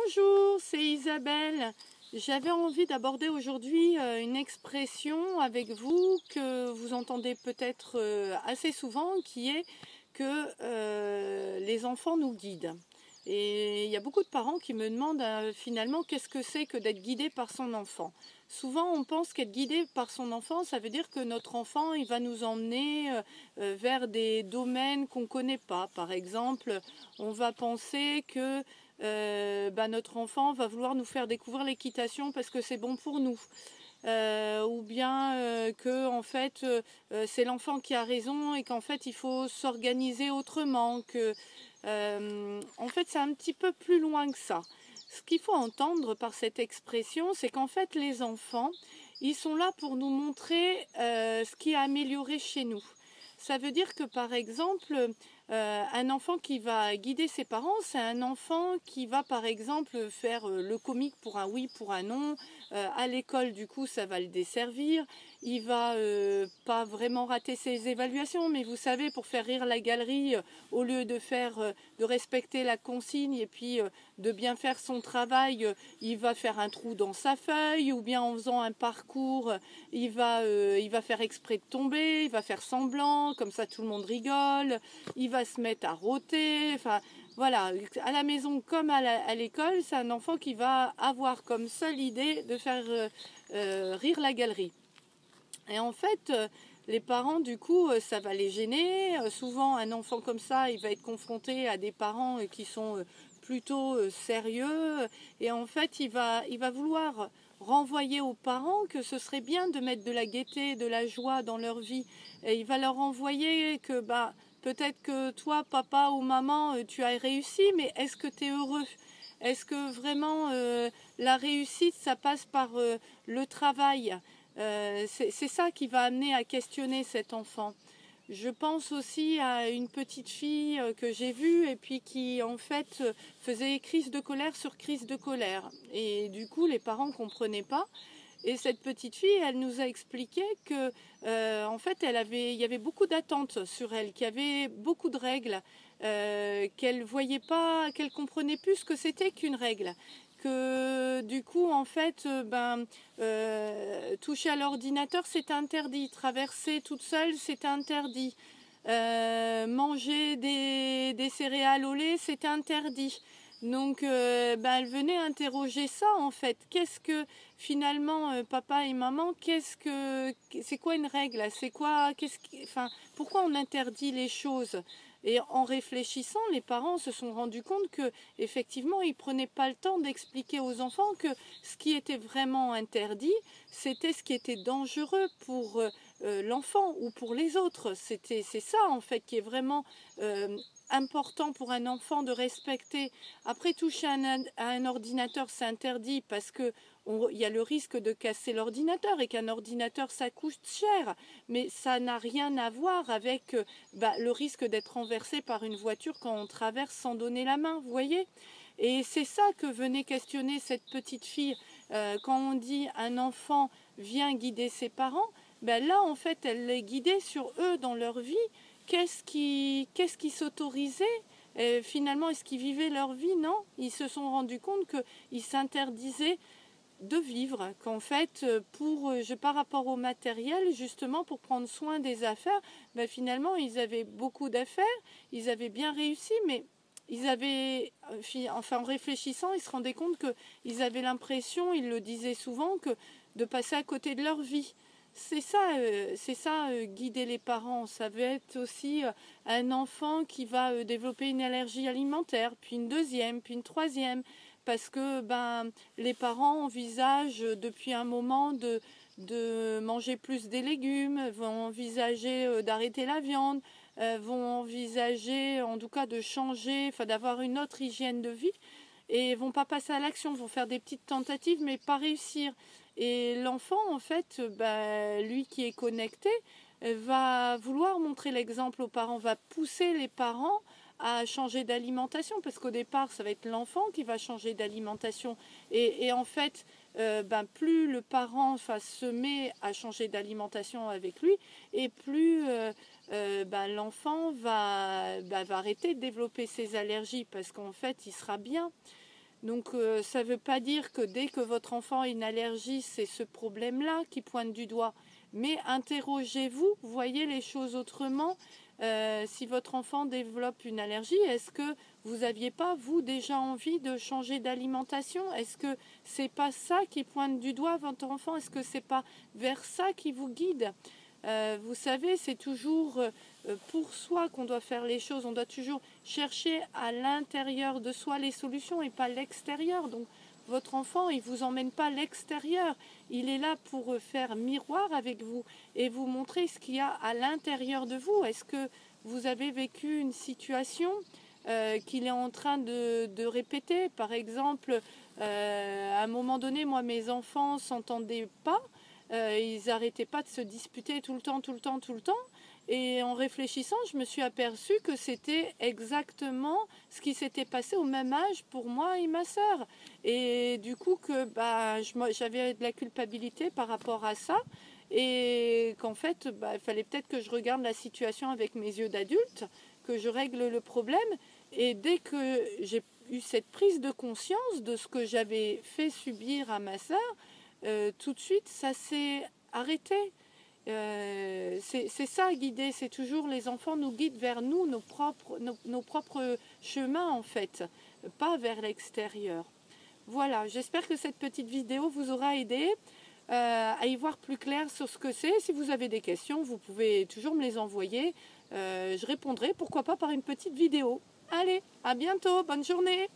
Bonjour, c'est Isabelle. J'avais envie d'aborder aujourd'hui une expression avec vous que vous entendez peut-être assez souvent, qui est que les enfants nous guident. Et il y a beaucoup de parents qui me demandent finalement qu'est-ce que c'est que d'être guidé par son enfant. Souvent on pense qu'être guidé par son enfant, ça veut dire que notre enfant il va nous emmener vers des domaines qu'on ne connaît pas. Par exemple, on va penser que notre enfant va vouloir nous faire découvrir l'équitation parce que c'est bon pour nous. Ou bien que en fait c'est l'enfant qui a raison et qu'en fait il faut s'organiser autrement, que en fait c'est un petit peu plus loin que ça. Ce qu'il faut entendre par cette expression, c'est qu'en fait les enfants, ils sont là pour nous montrer ce qui a amélioré chez nous. Ça veut dire que par exemple, un enfant qui va guider ses parents, c'est un enfant qui va par exemple faire le comique pour un oui, pour un non. À l'école, du coup, ça va le desservir. Il va pas vraiment rater ses évaluations, mais vous savez, pour faire rire la galerie, au lieu de respecter la consigne et puis de bien faire son travail, il va faire un trou dans sa feuille, ou bien en faisant un parcours, il va faire exprès de tomber, il va faire semblant, comme ça tout le monde rigole, il va se mettre à rôter, enfin voilà, à la maison comme à l'école, c'est un enfant qui va avoir comme seule idée de faire rire la galerie. Et en fait, les parents, du coup, ça va les gêner. Souvent, un enfant comme ça, il va être confronté à des parents qui sont plutôt sérieux. Et en fait, il va vouloir renvoyer aux parents que ce serait bien de mettre de la gaieté, de la joie dans leur vie. Et il va leur renvoyer que peut-être que toi, papa ou maman, tu as réussi, mais est-ce que tu es heureux? Est-ce que vraiment la réussite, ça passe par le travail? C'est ça qui va amener à questionner cet enfant. Je pense aussi à une petite fille que j'ai vue et puis qui en fait faisait crise de colère sur crise de colère. Et du coup les parents ne comprenaient pas. Et cette petite fille, elle nous a expliqué que en fait il y avait beaucoup d'attentes sur elle, qu'il y avait beaucoup de règles, qu'elle voyait pas, qu'elle comprenait plus ce que c'était qu'une règle. Que du coup en fait toucher à l'ordinateur c'est interdit, traverser toute seule c'est interdit, manger des céréales au lait c'est interdit. Donc elle venait interroger ça en fait. Qu'est-ce que finalement papa et maman, c'est quoi une règle? C'est quoi, pourquoi on interdit les choses? Et en réfléchissant, les parents se sont rendus compte que effectivement, ils prenaient pas le temps d'expliquer aux enfants que ce qui était vraiment interdit, c'était ce qui était dangereux pour l'enfant ou pour les autres. C'est ça en fait qui est vraiment important pour un enfant de respecter. Après, toucher à un ordinateur, c'est interdit parce que il y a le risque de casser l'ordinateur et qu'un ordinateur ça coûte cher, mais ça n'a rien à voir avec le risque d'être renversé par une voiture quand on traverse sans donner la main, vous voyez. Et c'est ça que venait questionner cette petite fille quand on dit un enfant vient guider ses parents. Là en fait elle les guidait sur eux dans leur vie. Qu'est-ce qui s'autorisait? Finalement, est-ce qu'ils vivaient leur vie? Non, ils se sont rendus compte qu'ils s'interdisaient de vivre, qu'en fait, par rapport au matériel, justement, pour prendre soin des affaires, finalement, ils avaient beaucoup d'affaires, ils avaient bien réussi, mais ils avaient, en réfléchissant, ils se rendaient compte qu'ils avaient l'impression, ils le disaient souvent, de passer à côté de leur vie. C'est ça, guider les parents. Ça va être aussi un enfant qui va développer une allergie alimentaire, puis une deuxième, puis une troisième, parce que les parents envisagent depuis un moment de manger plus des légumes, vont envisager d'arrêter la viande, vont envisager en tout cas de changer, d'avoir une autre hygiène de vie, et vont pas passer à l'action, vont faire des petites tentatives mais pas réussir. Et l'enfant en fait, lui qui est connecté, va vouloir montrer l'exemple aux parents, va pousser les parents à changer d'alimentation, parce qu'au départ ça va être l'enfant qui va changer d'alimentation, et en fait plus le parent se met à changer d'alimentation avec lui, et plus l'enfant va arrêter de développer ses allergies, parce qu'en fait il sera bien. Donc ça ne veut pas dire que dès que votre enfant a une allergie, c'est ce problème-là qui pointe du doigt. Mais interrogez-vous, voyez les choses autrement. Si votre enfant développe une allergie, est-ce que vous n'aviez pas, vous, déjà envie de changer d'alimentation? Est-ce que c'est pas ça qui pointe du doigt votre enfant? Est-ce que c'est pas vers ça qui vous guide? Vous savez, c'est toujours pour soi qu'on doit faire les choses. On doit toujours chercher à l'intérieur de soi les solutions et pas l'extérieur. Donc, votre enfant, il ne vous emmène pas à l'extérieur. Il est là pour faire miroir avec vous et vous montrer ce qu'il y a à l'intérieur de vous. Est-ce que vous avez vécu une situation qu'il est en train de répéter? Par exemple, à un moment donné, moi, mes enfants ne s'entendaient pas. Ils n'arrêtaient pas de se disputer tout le temps. Et en réfléchissant, je me suis aperçue que c'était exactement ce qui s'était passé au même âge pour moi et ma sœur. Et du coup, j'avais de la culpabilité par rapport à ça. Et qu'en fait, il fallait peut-être que je regarde la situation avec mes yeux d'adulte, que je règle le problème. Et dès que j'ai eu cette prise de conscience de ce que j'avais fait subir à ma sœur, tout de suite, ça s'est arrêté. C'est ça, guider, c'est toujours les enfants nous guident vers nous, nos propres chemins en fait, pas vers l'extérieur. Voilà, j'espère que cette petite vidéo vous aura aidé à y voir plus clair sur ce que c'est. Si vous avez des questions, vous pouvez toujours me les envoyer. Je répondrai, pourquoi pas par une petite vidéo. Allez, à bientôt, bonne journée!